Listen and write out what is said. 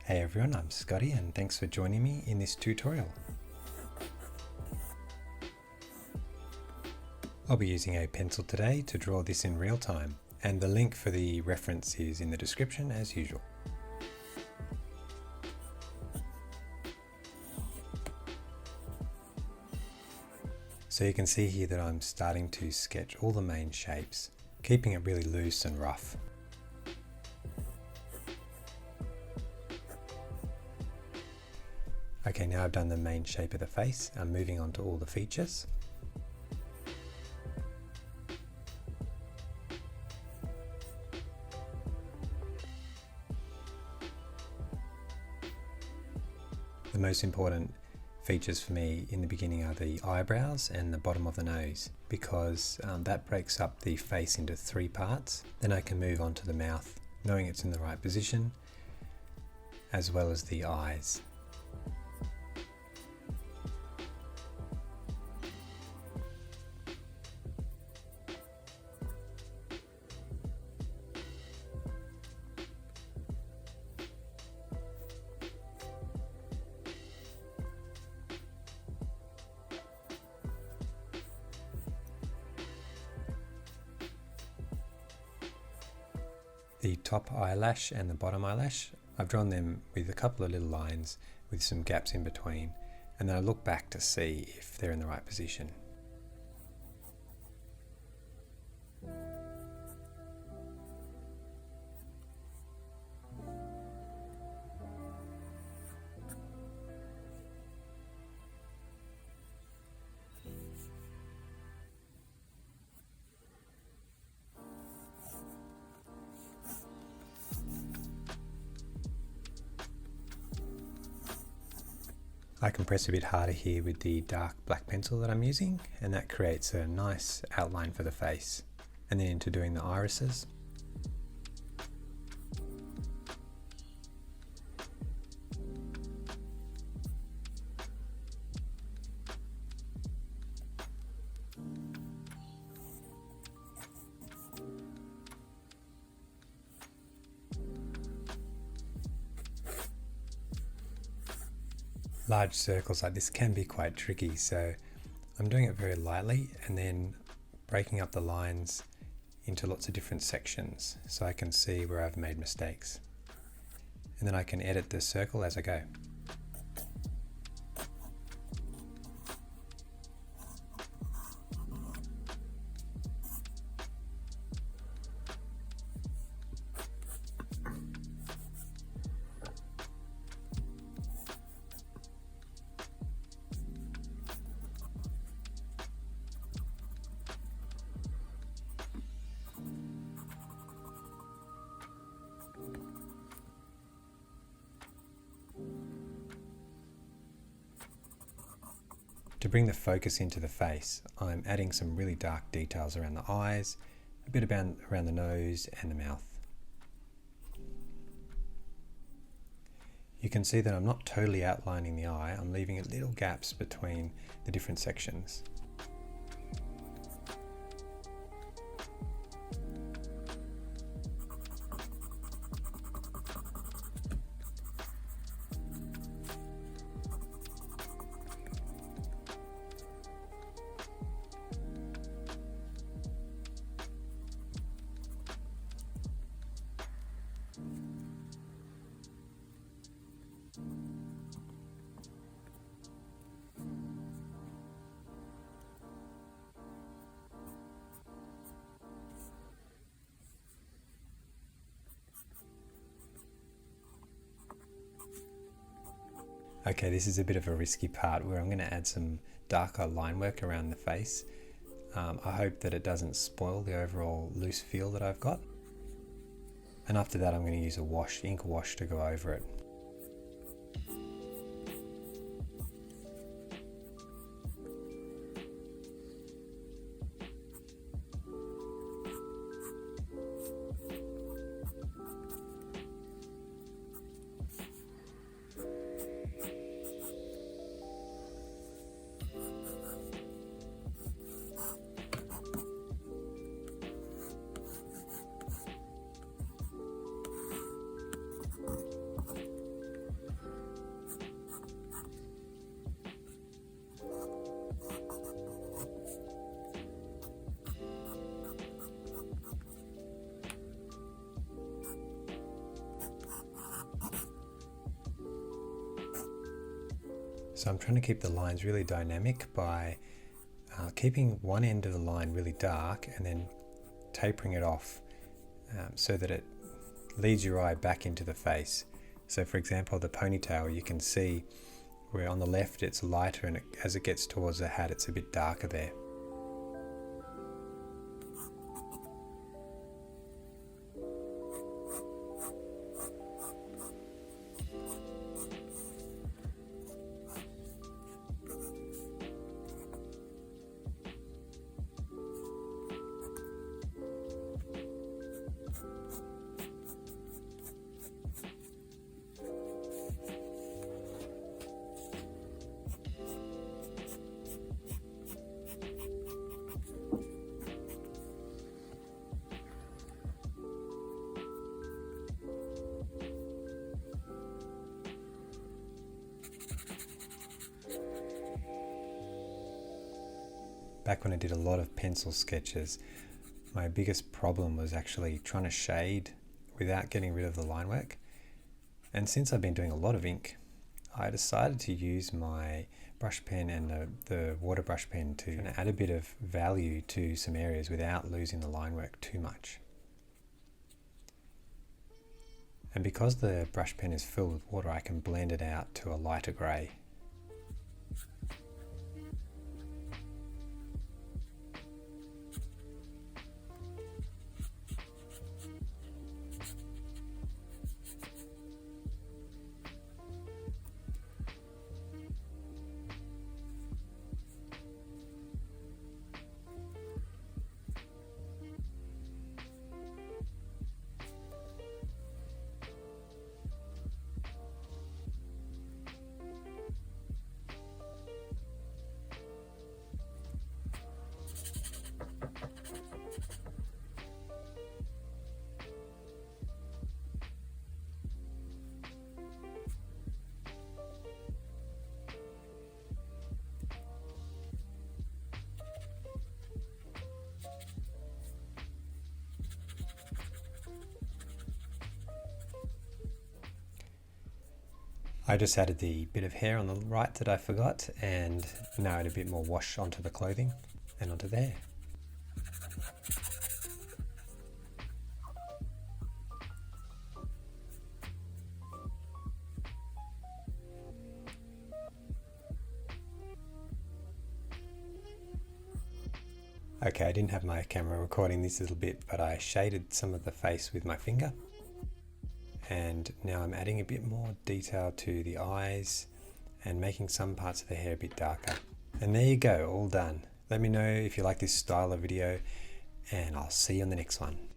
Hey everyone, I'm Scottie and thanks for joining me in this tutorial. I'll be using a pencil today to draw this in real time, and the link for the reference is in the description as usual. So you can see here that I'm starting to sketch all the main shapes, keeping it really loose and rough. Okay, now I've done the main shape of the face, I'm moving on to all the features. The most important features for me in the beginning are the eyebrows and the bottom of the nose, because that breaks up the face into three parts. Then I can move on to the mouth, knowing it's in the right position, as well as the eyes. The top eyelash and the bottom eyelash, I've drawn them with a couple of little lines with some gaps in between, and then I look back to see if they're in the right position. I can press a bit harder here with the dark black pencil that I'm using, and that creates a nice outline for the face. And then into doing the irises. Large circles like this can be quite tricky, so I'm doing it very lightly and then breaking up the lines into lots of different sections so I can see where I've made mistakes. And then I can edit the circle as I go. To bring the focus into the face, I'm adding some really dark details around the eyes, a bit around the nose and the mouth. You can see that I'm not totally outlining the eye, I'm leaving little gaps between the different sections. Okay, this is a bit of a risky part where I'm going to add some darker line work around the face. I hope that it doesn't spoil the overall loose feel that I've got. And after that I'm going to use a ink wash to go over it. So I'm trying to keep the lines really dynamic by keeping one end of the line really dark and then tapering it off so that it leads your eye back into the face. So for example, the ponytail, you can see where on the left it's lighter, and as it gets towards the hat it's a bit darker there. Back when I did a lot of pencil sketches, my biggest problem was actually trying to shade without getting rid of the line work. And since I've been doing a lot of ink, I decided to use my brush pen and the water brush pen to add a bit of value to some areas without losing the line work too much. And because the brush pen is filled with water, I can blend it out to a lighter grey. I just added the bit of hair on the right that I forgot, and now add a bit more wash onto the clothing and onto there. Okay, I didn't have my camera recording this little bit, but I shaded some of the face with my finger. And now I'm adding a bit more detail to the eyes and making some parts of the hair a bit darker. And there you go, all done. Let me know if you like this style of video, and I'll see you on the next one.